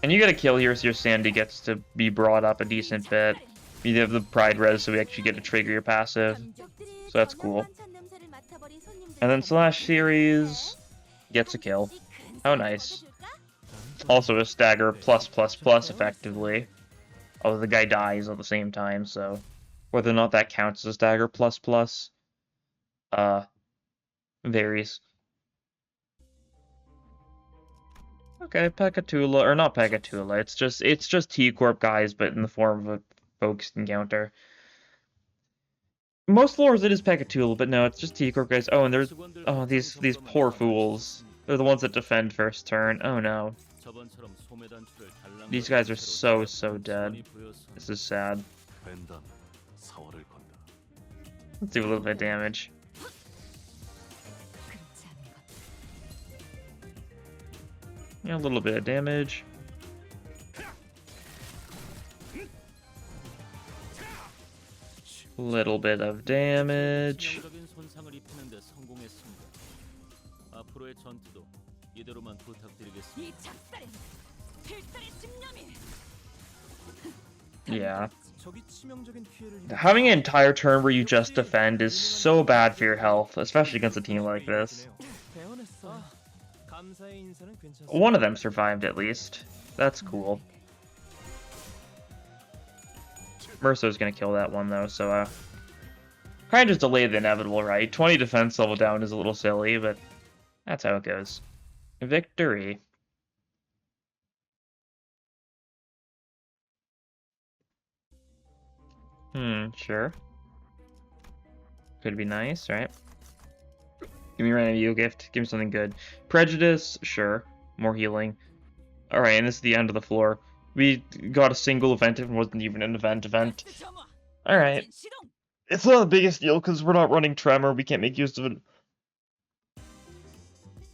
And you get a kill here, so your Sandy gets to be brought up a decent bit. You have the Pride res, so we actually get to trigger your passive. So that's cool. And then Slash Series gets a kill. Oh, nice. Also a stagger plus effectively. Although the guy dies at the same time, so whether or not that counts as a stagger plus varies. Okay, Pekatula, or not Pekatula, it's just T-Corp guys, but in the form of a focused encounter. Most floors it is Pekatula, but no, it's just T-Corp guys. Oh, and there's these poor fools. They're the ones that defend first turn. Oh no. These guys are so dead. This is sad. Let's do a little bit of damage. Yeah, a little bit of damage. Little bit of damage. Yeah. Having an entire turn where you just defend is so bad for your health, especially against a team like this. One of them survived at least. That's cool. Mercer's gonna kill that one though, so kind of just delay the inevitable, right? 20 defense level down is a little silly, but that's how it goes. Victory. Sure. Could be nice, right? Give me a random Yu gift. Give me something good. Prejudice, sure. More healing. Alright, and this is the end of the floor. We got a single event, it wasn't even an event. Alright. It's not the biggest deal, because we're not running Tremor, we can't make use of it.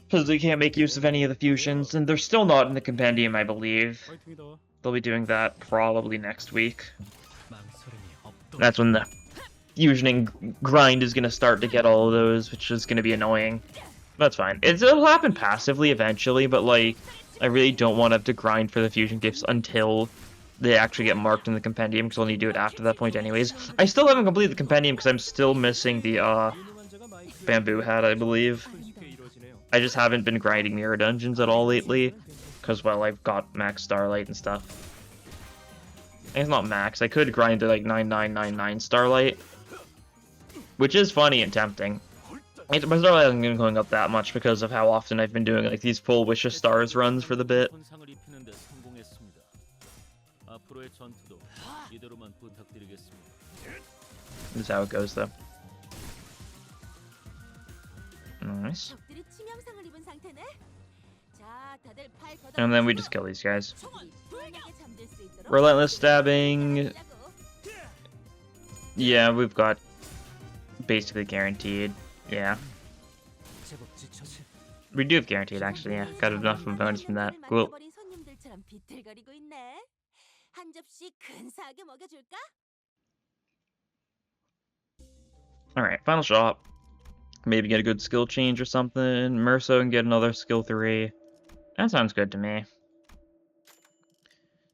Because we can't make use of any of the fusions, and they're still not in the compendium, I believe. They'll be doing that probably next week. That's when the fusioning grind is going to start to get all of those, which is going to be annoying. That's fine. It'll happen passively eventually, but, like, I really don't want to have to grind for the fusion gifts until they actually get marked in the compendium, because I'll need to do it after that point anyways. I still haven't completed the compendium because I'm still missing the bamboo hat, I believe. I just haven't been grinding mirror dungeons at all lately, because, well, I've got max Starlight and stuff. And it's not max, I could grind to like 9999 Starlight, which is funny and tempting. My Starlight hasn't been going up that much because of how often I've been doing like these full Wish of Stars runs for the bit. This is how it goes though. Nice. And then we just kill these guys. Relentless stabbing. Yeah, we've got basically guaranteed. Yeah. We do have guaranteed, actually, yeah. Got enough of a bonus from that. Cool. Alright, final shot. Maybe get a good skill change or something. Merso and get another skill 3. That sounds good to me.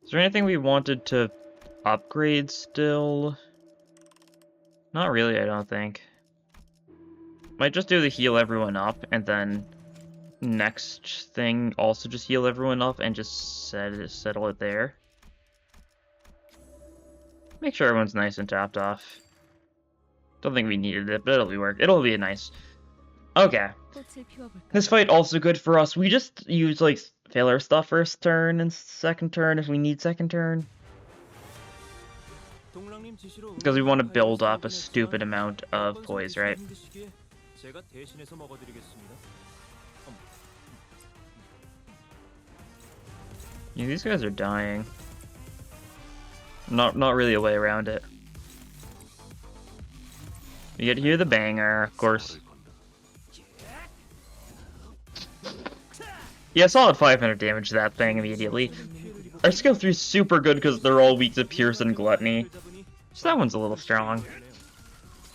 Is there anything we wanted to upgrade still? Not really, I don't think. Might just do the heal everyone up, and then next thing also just heal everyone up and just settle it there. Make sure everyone's nice and tapped off. Don't think we needed it, but it'll be nice. Okay. This fight also good for us. We just use like filler stuff first turn and second turn if we need second turn. Because we want to build up a stupid amount of poise, right? Yeah, these guys are dying. Not really a way around it. You get to hear the banger, of course. Yeah, solid 500 damage to that thing immediately. Our skill 3 is super good because they're all weak to Pierce and Gluttony. So that one's a little strong.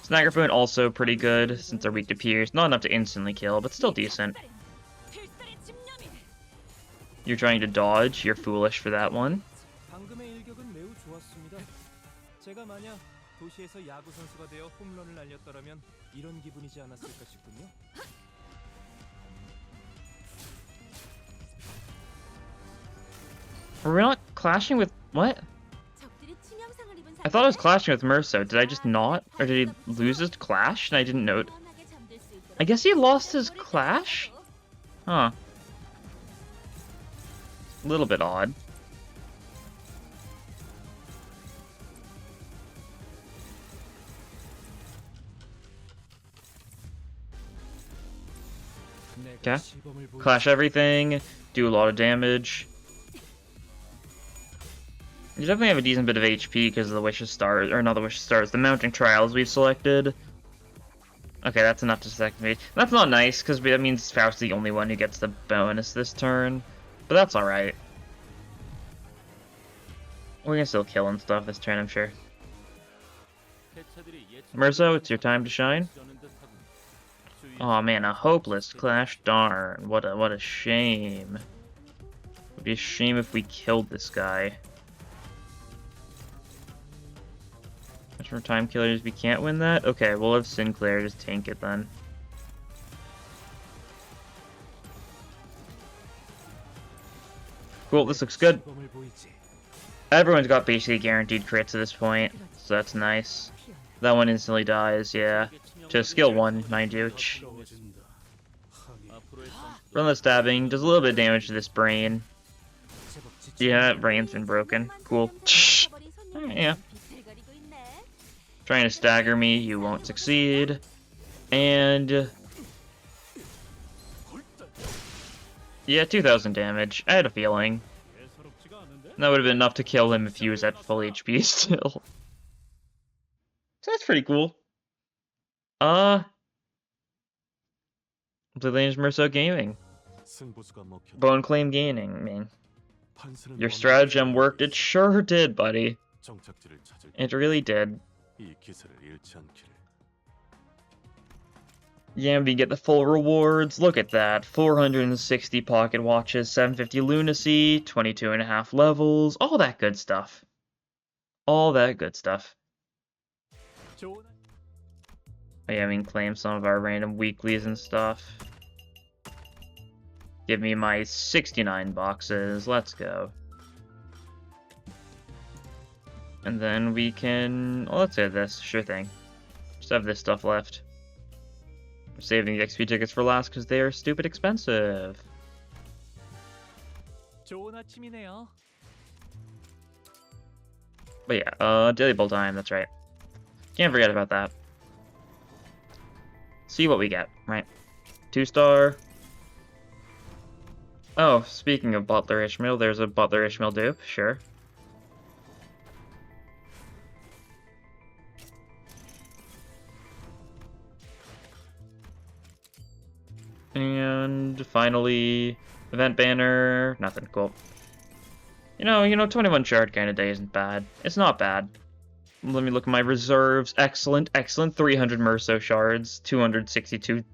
Snagger Boon also pretty good, since they're weak to Pierce. Not enough to instantly kill, but still decent. You're trying to dodge, you're foolish for that one. 제가 만약 도시에서 야구 선수가 되어 홈런을 날렸더라면 이런 기분이지 않았을까 싶군요. We're not clashing with... what? I thought I was clashing with Merso. Did I just not? Or did he lose his clash and I didn't note? I guess he lost his clash? Huh. A little bit odd. Okay. Clash everything, do a lot of damage. You definitely have a decent bit of HP because of the Wishes Stars, or not the Wishes Stars, the Mounting Trials we've selected. Okay, that's enough to select me. That's not nice, because that means Faust's the only one who gets the bonus this turn. But that's alright. We can still kill and stuff this turn, I'm sure. Merso, it's your time to shine. Oh man, a hopeless clash, darn. What a shame. It would be a shame if we killed this guy. Much more time killers, we can't win that? Okay, we'll have Sinclair just tank it then. Cool, this looks good. Everyone's got basically guaranteed crits at this point, so that's nice. That one instantly dies, yeah. To skill 1, mind you. Relentless stabbing does a little bit of damage to this brain. Yeah, brain's been broken. Cool. Yeah. Trying to stagger me, you won't succeed. And... yeah, 2,000 damage. I had a feeling. That would have been enough to kill him if he was at full HP still. So that's pretty cool. Completely Merso Gaming. Bone Claim Gaming, man. Your stratagem worked. It sure did, buddy. It really did. Yeah, we get the full rewards. Look at that. 460 pocket watches, 750 lunacy, 22.5 levels, all that good stuff. All that good stuff. Oh yeah, we can claim some of our random weeklies and stuff. Give me my 69 boxes. Let's go. And then we can... well, let's save this. Sure thing. Just have this stuff left. I'm saving the XP tickets for last because they are stupid expensive. But yeah, Daily Bowl time, that's right. Can't forget about that. See what we get, right? 2-star. Oh, speaking of Butler Ishmael, there's a Butler Ishmael dupe, sure. And finally, event banner, nothing, cool. You know, 21 shard kind of day isn't bad. It's not bad. Let me look at my reserves. Excellent, excellent. 300 Merso shards, 262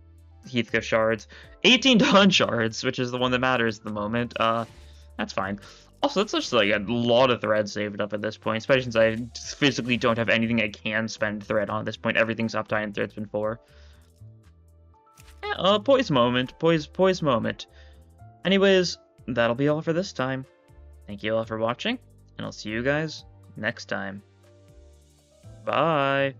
Heathcliff shards, 18 Dawn shards, which is the one that matters at the moment. That's fine. Also, that's just like a lot of thread saved up at this point, especially since I physically don't have anything I can spend thread on at this point. Everything's uptime and thread's been 4. Yeah, poise moment. Poise moment. Anyways, that'll be all for this time. Thank you all for watching, and I'll see you guys next time. Bye!